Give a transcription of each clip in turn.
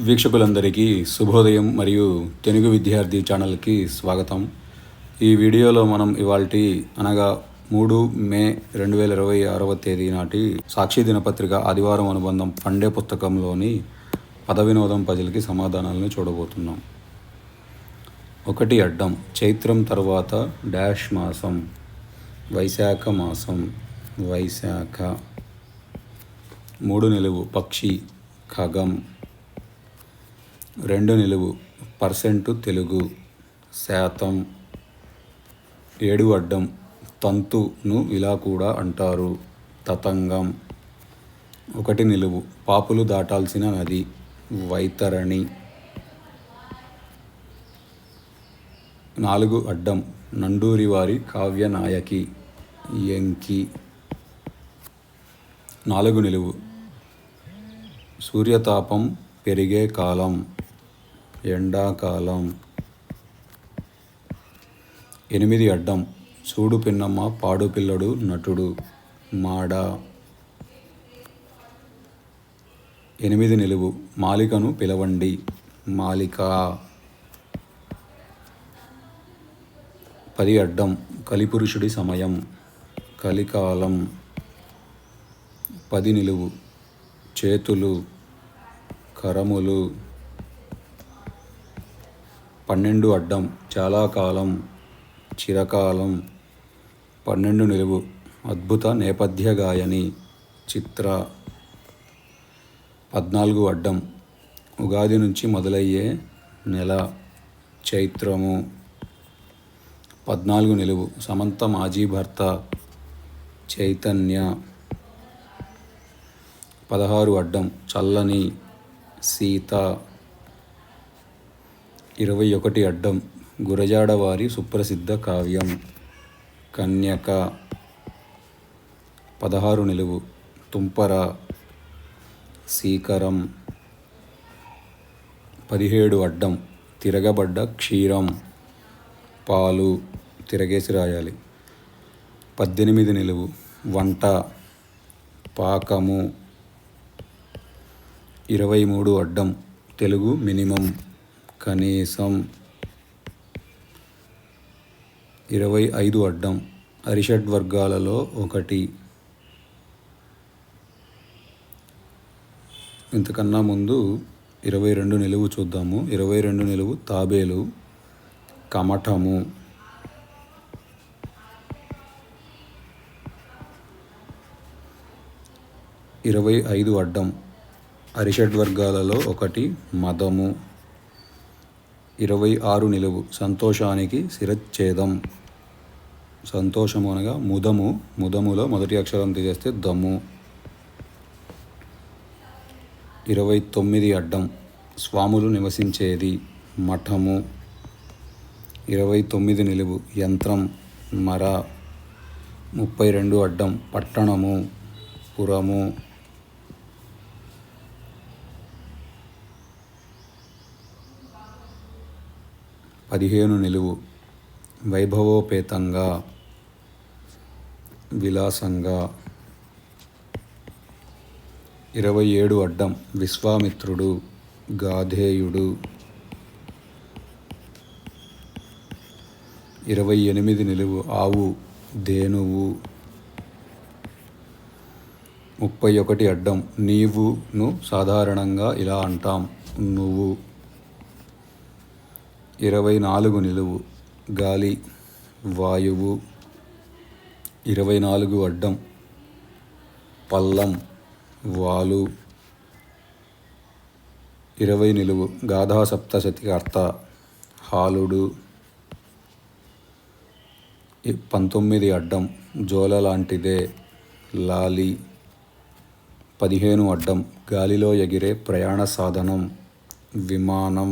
వీక్షకులందరికీ శుభోదయం మరియు తెలుగు విద్యార్థి ఛానల్కి స్వాగతం. ఈ వీడియోలో మనం ఇవాల్టి అనగా 3 మే 2026 తేదీ నాటి సాక్షి దినపత్రిక ఆదివారం అనుబంధం పండే పుస్తకంలోని పద వినోదం పజిల్కి సమాధానాలను చూడబోతున్నాం. 1 అడ్డం చైత్రం తర్వాత డాష్ మాసం, వైశాఖ మాసం, వైశాఖ. 3 నిలువు పక్షి, ఖగం. 2 నిలువు పర్సెంటు తెలుగు, శాతం. 7 అడ్డం తంతును ఇలా కూడా అంటారు, తతంగం. 1 నిలువు పాపులు దాటాల్సిన నది, వైతరణి. 4 అడ్డం నండూరి వారి కావ్యనాయకి, ఎంకి. 4 నిలువు సూర్యతాపం పెరిగే కాలం, ఎండాకాలం. 8 అడ్డం చూడు పిన్నమ్మ పాడు పిల్లడు నటుడు, మాడ. 8 నిలువు మాలికను పిలవండి, మాలిక. 10 అడ్డం కలిపురుషుడి సమయం, కలికాలం. 10 నిలువు చేతులు, కరములు. 12 అడ్డం చాలా కాలం, చిరకాలం. 12 నిలువు అద్భుత నేపథ్య గాయని, చిత్ర. 14 అడ్డం ఉగాది నుంచి మొదలయ్యే నెల, చైత్రము. 14 నిలువు సమంత మాజీ భర్త, చైతన్య. 16 అడ్డం చల్లని, సీత. 21 అడ్డం గురజాడ వారి సుప్రసిద్ధ కావ్యం, కన్యక. 16 నిలువు తుంపర, సీకరం. 17 అడ్డం తిరగబడ్డ క్షీరం, పాలు. తిరగేసి రాయాలి. 18 నిలువు వంట, పాకము. 23 అడ్డం తెలుగు మినిమం, కనీసం. 25 అడ్డం అరిషడ్వర్గాలలో ఒకటి. ఇంతకన్నా ముందు 22 నిలువు చూద్దాము. 22 నిలువు తాబేలు, కమఠము. 25 అడ్డం అరిషడ్వర్గాలలో ఒకటి, మదము. 26 నిలువు సంతోషానికి శిరచ్ఛేదం. సంతోషము అనగా ముదము, ముదములో మొదటి అక్షరం తీసేస్తే దము. 29 అడ్డం స్వాములు నివసించేది, మఠము. 29 నిలువు యంత్రం, మర. 32 అడ్డం పట్టణము, పురము. 15 నిలువు వైభవోపేతంగా, విలాసంగా. 27 అడ్డం విశ్వామిత్రుడు, గాధేయుడు. 28 నిలువు ఆవు, ధేనువు. 31 అడ్డం నీవును సాధారణంగా ఇలా అంటాం, నువ్వు. 24 నిలువు గాలి, వాయువు. 24 అడ్డం పల్లం, వాలు. 20 నిలువు గాథా సప్తశతి కర్త, హాలుడు. 19 అడ్డం జోల లాంటిదే, లాలి. 15 అడ్డం గాలిలో ఎగిరే ప్రయాణ సాధనం, విమానం.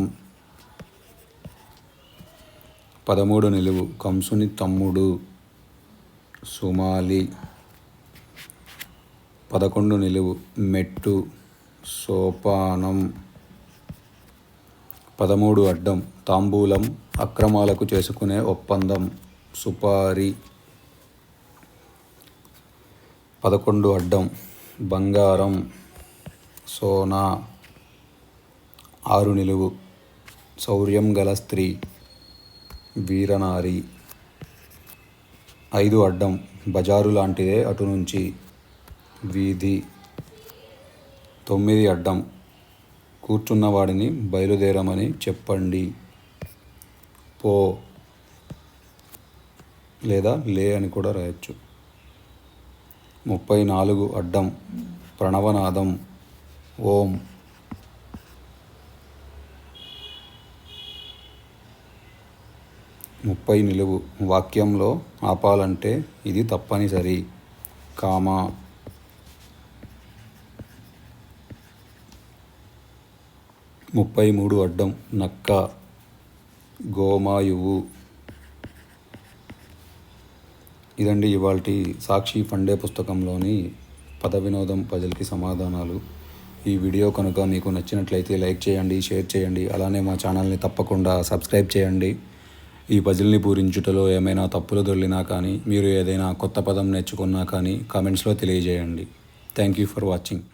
13 నిలువు కంసుని తమ్ముడు, సుమాలి. 11 నిలువు మెట్టు, సోపానం. 13 అడ్డం తాంబూలం అక్రమాలకు చేసుకునే ఒప్పందం, సుపారి. 11 అడ్డం బంగారం, సోనా. 6 నిలువు శౌర్యం గల స్త్రీ వీరనారి. 5 అడ్డం బజారు లాంటిదే అటు నుంచి వీధి. 9 అడ్డం కూర్చున్నవాడిని బయలుదేరమని చెప్పండి. పో లేదా లే అని కూడా రాయొచ్చు. 34 అడ్డం ప్రణవనాదం ఓం. 30 నిలువు వాక్యంలో ఆపాలంటే ఇది తప్పనిసరి, కామా. 33 అడ్డం నక్క గోమాయువు. ఇదండి ఇవాల్టి సాక్షి ఫండే పుస్తకంలోని పద వినోదం పజిల్కి సమాధానాలు. ఈ వీడియో కనుక మీకు నచ్చినట్లయితే లైక్ చేయండి, షేర్ చేయండి. అలానే మా ఛానల్ని తప్పకుండా సబ్స్క్రైబ్ చేయండి. ఈ పజిల్ని పూరించుటలో ఏమైనా తప్పులు దొర్లినా కానీ, మీరు ఏదైనా కొత్త పదం నేర్చుకున్నా కానీ కామెంట్స్లో తెలియజేయండి. Thank you for watching.